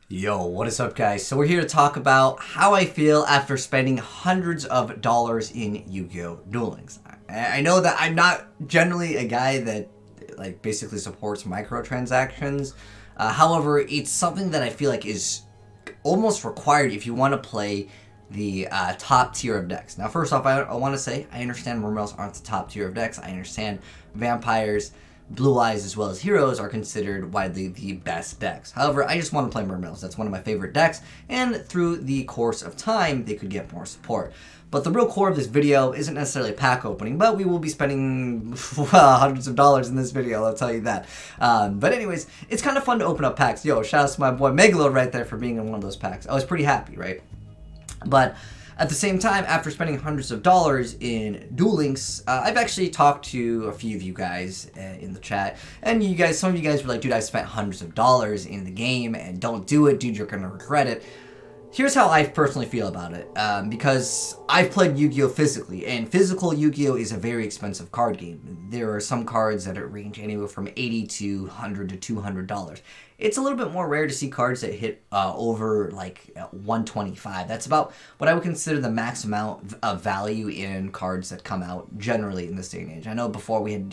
Yo, what is up, guys? So we're here to talk about how I feel after spending hundreds of dollars in Yu-Gi-Oh! Duel Links. I know that I'm not generally a guy that basically supports microtransactions. However, it's something that I feel like is almost required if you want to play the top tier of decks. Now, first off, I want to say I understand Mermails aren't the top tier of decks. I understand vampires, Blue Eyes, as well as Heroes are considered widely the best decks. However, I just want to play Mermails. That's one of my favorite decks, and through the course of time, they could get more support. But the real core of this video isn't necessarily pack opening, but we will be spending hundreds of dollars in this video, I'll tell you that. But anyways, it's kind of fun to open up packs. Yo, shout out to my boy Megalo right there for being in one of those packs. I was pretty happy, right? But at the same time, after spending hundreds of dollars in Duel Links, I've actually talked to a few of you guys in the chat, and some of you guys were like, dude, I spent hundreds of dollars in the game, and don't do it, dude, you're gonna regret it. Here's how I personally feel about it, because I've played Yu-Gi-Oh! Physically, and physical Yu-Gi-Oh! Is a very expensive card game. There are some cards that range anywhere from $80 to $100 to $200. It's a little bit more rare to see cards that hit over like $125. That's about what I would consider the max amount of value in cards that come out generally in this day and age. I know before we had,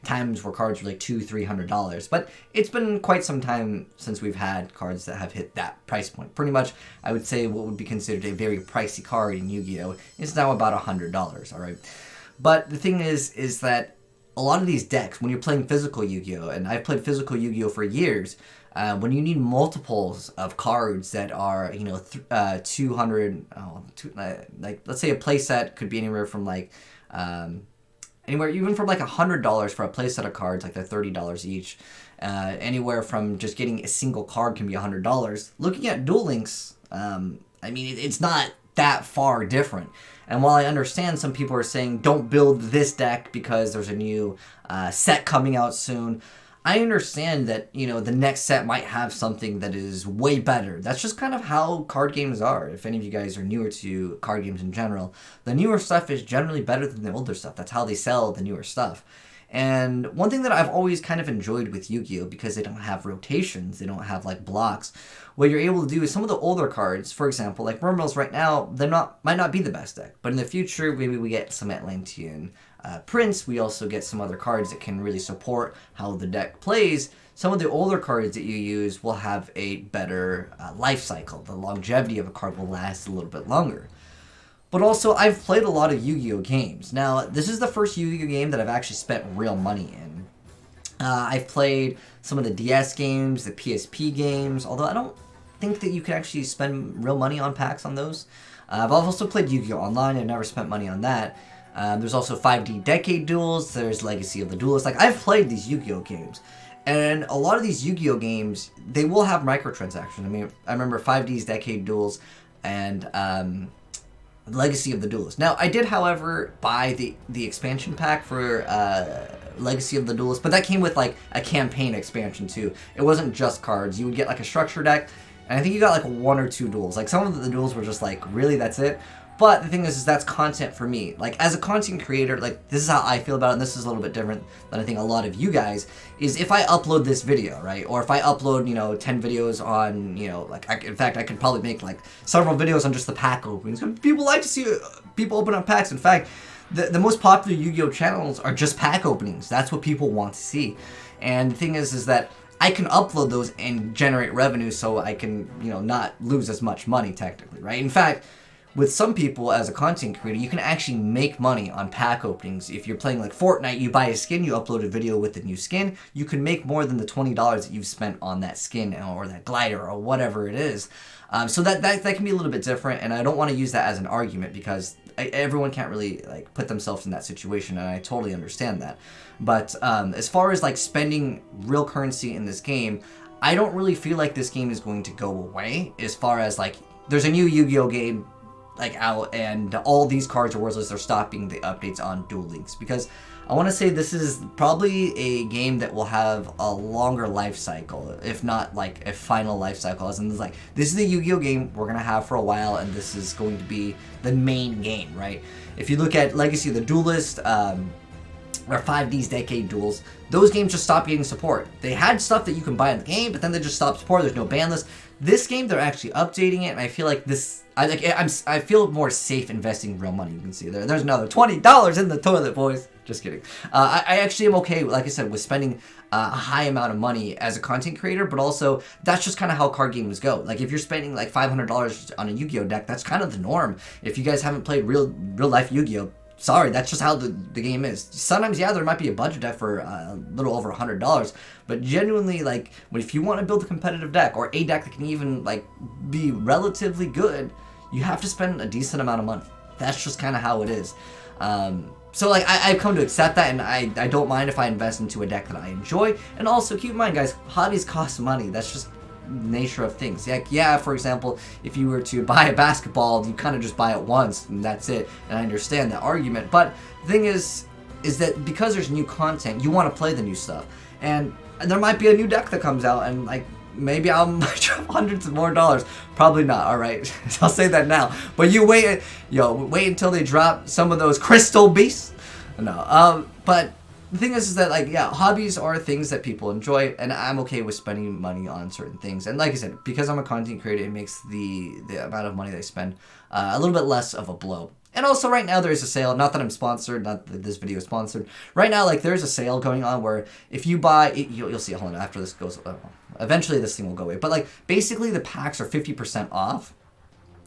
times where cards were like $200-300, but it's been quite some time since we've had cards that have hit that price point. Pretty much, I would say what would be considered a very pricey card in Yu-Gi-Oh! Is now about $100, all right? But the thing is that a lot of these decks, when you're playing physical Yu-Gi-Oh!, and I've played physical Yu-Gi-Oh! For years, when you need multiples of cards that are, 200, like, let's say a playset could be anywhere from, even from, $100 for a playset of cards, like they're $30 each. Anywhere from just getting a single card can be $100. Looking at Duel Links, it's not that far different. And while I understand some people are saying don't build this deck because there's a new set coming out soon, I understand that, the next set might have something that is way better. That's just kind of how card games are. If any of you guys are newer to card games in general, the newer stuff is generally better than the older stuff. That's how they sell the newer stuff. And one thing that I've always kind of enjoyed with Yu-Gi-Oh! Because they don't have rotations, they don't have blocks, what you're able to do is some of the older cards, for example, like Mermails right now, might not be the best deck, but in the future, maybe we get some Atlantean Prince, we also get some other cards that can really support how the deck plays. Some of the older cards that you use will have a better life cycle. The longevity of a card will last a little bit longer. But also, I've played a lot of Yu-Gi-Oh! Games. Now, this is the first Yu-Gi-Oh! Game that I've actually spent real money in. I've played some of the DS games, the PSP games, although I don't think that you can actually spend real money on packs on those. I've also played Yu-Gi-Oh! Online. I've never spent money on that. There's also 5D Decade Duels. There's Legacy of the Duelist. I've played these Yu-Gi-Oh! Games. And a lot of these Yu-Gi-Oh! Games, they will have microtransactions. I remember 5D's Decade Duels and Legacy of the Duelist. Now, I did, however, buy the expansion pack for Legacy of the Duelist, but that came with, a campaign expansion, too. It wasn't just cards. You would get, a structure deck, and I think you got, 1 or 2 duels. Some of the duels were just, really, that's it? But the thing is that's content for me. As a content creator, this is how I feel about it, and this is a little bit different than I think a lot of you guys, is if I upload this video, right, or if I upload, 10 videos on, in fact, I could probably make, several videos on just the pack openings. People like to see people open up packs. In fact, the most popular Yu-Gi-Oh! Channels are just pack openings. That's what people want to see. And the thing is that I can upload those and generate revenue so I can, not lose as much money, technically, right? In fact, with some people, as a content creator, you can actually make money on pack openings. If you're playing Fortnite, you buy a skin, you upload a video with the new skin, you can make more than the $20 that you've spent on that skin or that glider or whatever it is. So that can be a little bit different, and I don't want to use that as an argument because everyone can't really put themselves in that situation, and I totally understand that. But as far as spending real currency in this game, I don't really feel like this game is going to go away. As far as there's a new Yu-Gi-Oh! Game out, and all these cards are worthless. They're stopping the updates on Duel Links because I want to say this is probably a game that will have a longer life cycle, if not a final life cycle. As in, this is the Yu-Gi-Oh! Game we're gonna have for a while, and this is going to be the main game, right? If you look at Legacy of the Duelist, or 5D's Decade Duels, those games just stopped getting support. They had stuff that you can buy in the game, but then they just stopped support. There's no ban list. This game, they're actually updating it, and I feel like this, I feel more safe investing real money. You can see there's another $20 in the toilet, boys. Just kidding. I actually am okay, like I said, with spending a high amount of money as a content creator, but also that's just kind of how card games go. Like if you're spending like $500 on a Yu-Gi-Oh deck, that's kind of the norm. If you guys haven't played real life Yu-Gi-Oh, sorry, that's just how the game is. Sometimes, yeah, there might be a budget deck for a little over $100, but genuinely, like, if you want to build a competitive deck or a deck that can even like be relatively good, you have to spend a decent amount of money. That's just kind of how it is. So like I've come to accept that, and I don't mind if I invest into a deck that I enjoy. And also keep in mind, guys, hobbies cost money. That's just nature of things. Like, yeah, for example, if you were to buy a basketball, you kind of just buy it once and that's it. And I understand that argument, but the thing is that because there's new content, you want to play the new stuff, and there might be a new deck that comes out, and like maybe I'll drop hundreds of more dollars. Probably not, alright? I'll say that now. But you wait until they drop some of those crystal beasts. No, but the thing is that, like, yeah, hobbies are things that people enjoy, and I'm okay with spending money on certain things. And like I said, because I'm a content creator, it makes the amount of money that I spend a little bit less of a blow. And also right now there's a sale, not that I'm sponsored, not that this video is sponsored. Right now, like, there's a sale going on where if you buy, you'll see, hold on, after this goes, eventually this thing will go away. But like, basically the packs are 50% off,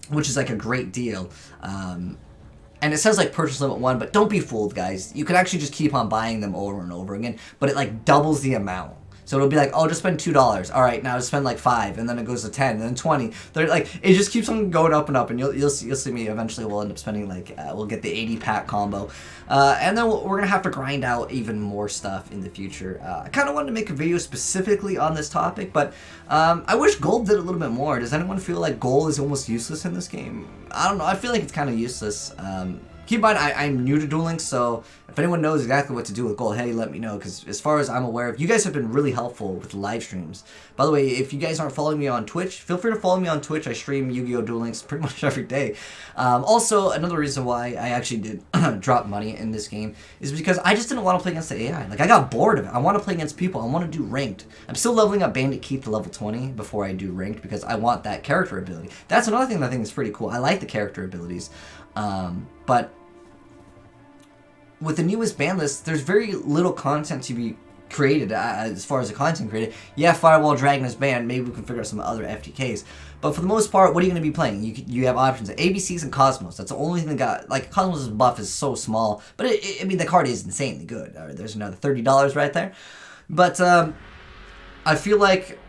which is like a great deal. And it says like purchase limit 1, but don't be fooled, guys. You can actually just keep on buying them over and over again, but it like doubles the amount. So it'll be like, oh, just spend $2. All right, now just spend like 5, and then it goes to 10, and then 20. They're like, it just keeps on going up and up, and you'll see me eventually. We'll end up spending like we'll get the 80-pack combo, and then we're gonna have to grind out even more stuff in the future. I kind of wanted to make a video specifically on this topic, but I wish gold did a little bit more. Does anyone feel like gold is almost useless in this game? I don't know. I feel like it's kind of useless. Keep in mind, I'm new to Duel Links, so if anyone knows exactly what to do with gold, hey, let me know, because as far as I'm aware of, you guys have been really helpful with live streams. By the way, if you guys aren't following me on Twitch, feel free to follow me on Twitch. I stream Yu-Gi-Oh! Duel Links pretty much every day. Also, another reason why I actually did drop money in this game is because I just didn't want to play against the AI. Like, I got bored of it. I want to play against people. I want to do ranked. I'm still leveling up Bandit Keith to level 20 before I do ranked, because I want that character ability. That's another thing that I think is pretty cool. I like the character abilities. But with the newest ban list, there's very little content to be created as far as the content created. Yeah, Firewall Dragon is banned. Maybe we can figure out some other FTKs. But for the most part, what are you going to be playing? You have options of ABCs and Cosmos. That's the only thing that got, like, Cosmos' buff is so small. But, I mean, the card is insanely good. There's another $30 right there. But I feel like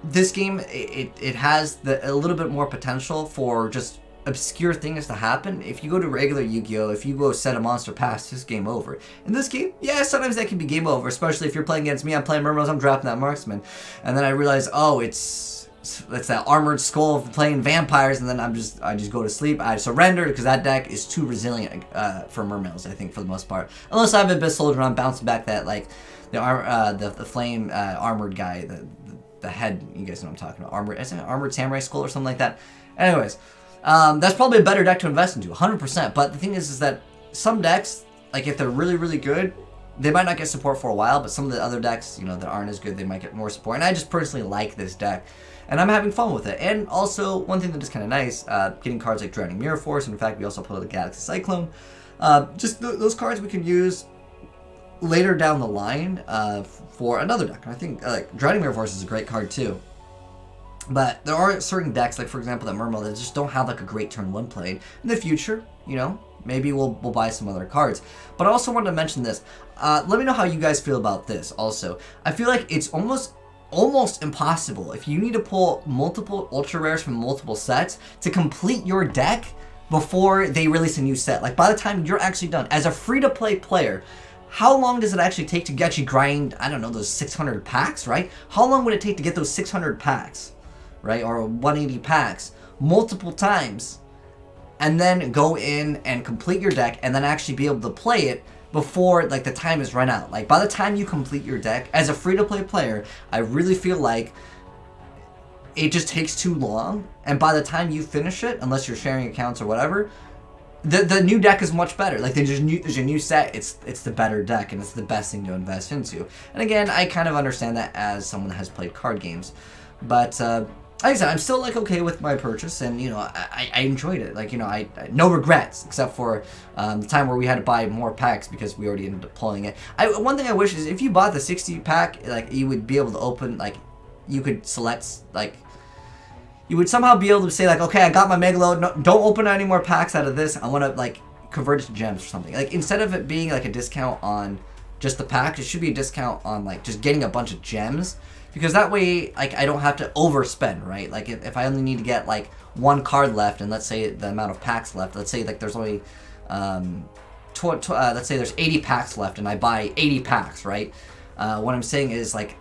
this game, it has a little bit more potential for just obscure things to happen. If you go to regular Yu-Gi-Oh, if you go set a monster pass, it's game over. In this game, yeah, sometimes that can be game over, especially if you're playing against me. I'm playing Mermos, I'm dropping that marksman, and then I realize, oh, it's that armored skull of playing vampires, and then I just go to sleep. I surrender because that deck is too resilient for Mermos, I think, for the most part. Unless I have Abyss Soldier, I'm bouncing back that, like, the flame armored guy, the head, you guys know what I'm talking about. Armored samurai skull or something like that. Anyways, that's probably a better deck to invest into, 100%. But the thing is that some decks, like, if they're really, really good, they might not get support for a while, but some of the other decks, you know, that aren't as good, they might get more support. And I just personally like this deck, and I'm having fun with it. And also, one thing that is kind of nice, getting cards like Drowning Mirror Force. In fact, we also pulled the Galaxy Cyclone. Just those cards we can use later down the line for another deck. And I think like Drowning Mirror Force is a great card too. But there are certain decks, like for example that Mermaid, that just don't have like a great turn 1 played. In the future, you know, maybe we'll buy some other cards. But I also wanted to mention this. Let me know how you guys feel about this also. I feel like it's almost impossible if you need to pull multiple ultra rares from multiple sets to complete your deck before they release a new set. Like by the time you're actually done as a free-to-play player, how long does it actually take to actually grind, I don't know, those 600 packs, right? How long would it take to get those 600 packs, right? Or 180 packs multiple times, and then go in and complete your deck and then actually be able to play it before like the time is run out. Like by the time you complete your deck as a free-to-play player, I really feel like it just takes too long, and by the time you finish it, unless you're sharing accounts or whatever, the new deck is much better. Like there's a new set. It's the better deck, and it's the best thing to invest into. And again, I kind of understand that as someone that has played card games, but like I said, I'm still like okay with my purchase, and you know I enjoyed it. Like you know I no regrets except for the time where we had to buy more packs because we already ended up pulling it. One thing I wish is if you bought the 60 pack, like you would be able to open, like you could select, like you would somehow be able to say like, okay, I got my Megalo, no, don't open any more packs out of this. I want to like convert it to gems or something. Like instead of it being like a discount on just the pack, it should be a discount on like just getting a bunch of gems. Because that way, like, I don't have to overspend, right? Like, if I only need to get, like, one card left, and let's say the amount of packs left, let's say, like, there's only, let's say there's 80 packs left, and I buy 80 packs, right? What I'm saying is, like,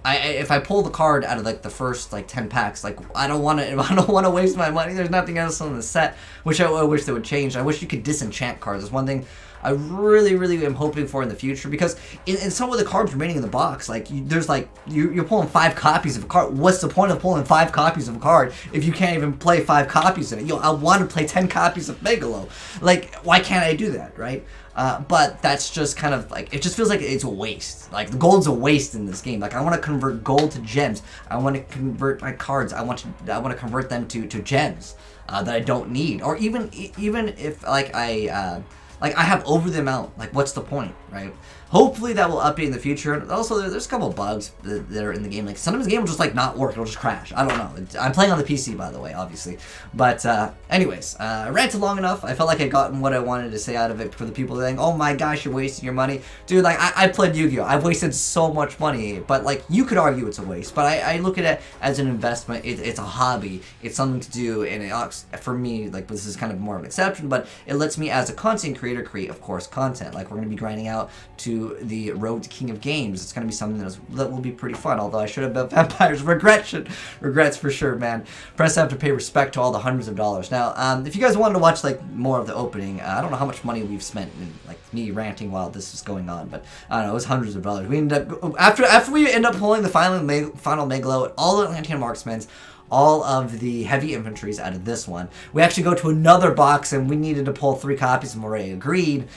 if I pull the card out of, like, the first, like, 10 packs, like, I don't want to waste my money. There's nothing else on the set, which I wish they would change. I wish you could disenchant cards. That's one thing I really, really am hoping for in the future, because in some of the cards remaining in the box, like, there's, like, you're pulling 5 copies of a card. What's the point of pulling 5 copies of a card if you can't even play 5 copies of it? Yo, I want to play 10 copies of Megalo. Like, why can't I do that, right? But that's just kind of, like, it just feels like it's a waste. Like, the gold's a waste in this game. Like, I want to convert gold to gems. I want to convert my cards. I want to convert them to gems that I don't need. Or even if, like, I have over the amount, like, what's the point, right? Hopefully that will update in the future. And also, there's a couple of bugs that are in the game. Like, sometimes the game will just, like, not work. It'll just crash. I don't know. I'm playing on the PC, by the way, obviously. But, anyways, I ranted long enough. I felt like I gotten what I wanted to say out of it for the people saying, oh my gosh, you're wasting your money. Dude, like, I played Yu-Gi-Oh! I've wasted so much money. But, like, you could argue it's a waste. But I look at it as an investment. It's a hobby. It's something to do. And it, for me, like, this is kind of more of an exception. But it lets me, as a content creator, create, of course, content. Like, we're going to be grinding out to the road to King of Games. It's going to be something that will be pretty fun, although I should have built vampires. Regrets for sure, man. Press have to pay respect to all the hundreds of dollars. Now, if you guys wanted to watch, like, more of the opening, I don't know how much money we've spent in, like, me ranting while this is going on, but I don't know, it was hundreds of dollars. We ended up, after we end up pulling the final Megalo, all the Atlantean marksmen, all of the heavy infantries out of this one, we actually go to another box, and we needed to pull 3 copies, and we already agreed,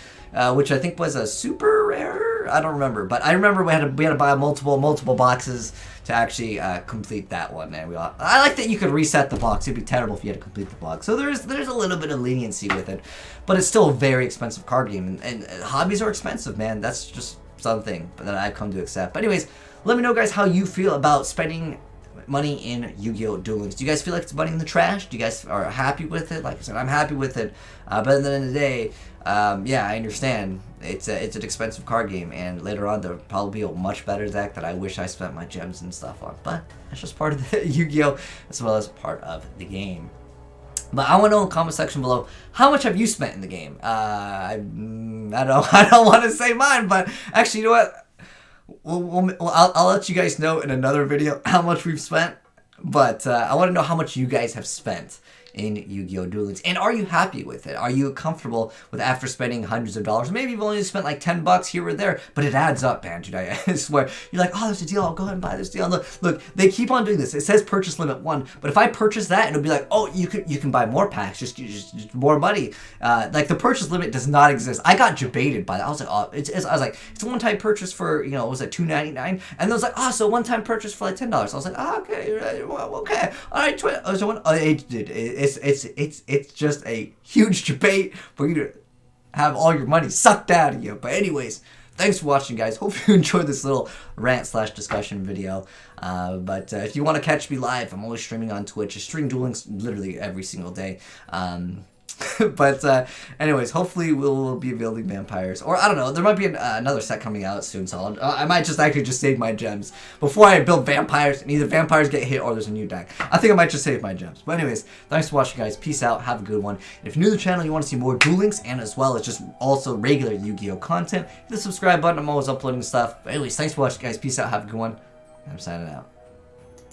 which I think was a super rare. I don't remember, but I remember we had to buy multiple boxes to actually complete that one. And I like that you could reset the box. It'd be terrible if you had to complete the box. So there's a little bit of leniency with it, but it's still a very expensive card game, and hobbies are expensive, man. That's just something that I've come to accept. But anyways, let me know, guys, how you feel about spending money in Yu-Gi-Oh! Duel Links. Do you guys feel like it's money in the trash? Do you guys are happy with it? Like I said, I'm happy with it. But at the end of the day, yeah, I understand. It's an expensive card game, and later on there'll probably be a much better deck that I wish I spent my gems and stuff on. But that's just part of the Yu-Gi-Oh! As well as part of the game. But I want to know in the comment section below, how much have you spent in the game? I don't want to say mine, but actually, you know what? I'll let you guys know in another video how much we've spent, but I want to know how much you guys have spent in Yu-Gi-Oh! Duel Links. And are you happy with it? Are you comfortable with after spending hundreds of dollars? Maybe you've only spent like 10 bucks here or there, but it adds up, man, dude. I swear. You're like, oh, there's a deal. I'll go ahead and buy this deal. Look, they keep on doing this. It says purchase limit 1, but if I purchase that, it'll be like, oh, you can buy more packs, just more money. Like the purchase limit does not exist. I got debated by that. I was like, oh, I was like, it's a one-time purchase for, you know, was it $2.99? And it was like, oh, so one-time purchase for like $10. I was like, oh, okay, well, okay, all right, it's just a huge debate for you to have all your money sucked out of you. But anyways, thanks for watching, guys. Hope you enjoyed this little rant/discussion video. But if you want to catch me live, I'm always streaming on Twitch. I stream Duel Links literally every single day. But anyways, hopefully we'll be building vampires, or I don't know, there might be another set coming out soon, so I might just actually save my gems before I build vampires, and either vampires get hit or there's a new deck. I think I might just save my gems. But anyways, thanks for watching, guys. Peace out. Have a good one. If you're new to the channel, you want to see more Duel Links, and as well as just also regular Yu-Gi-Oh! Content, hit the subscribe button. I'm always uploading stuff. But anyways, thanks for watching, guys. Peace out. Have a good one. I'm signing out.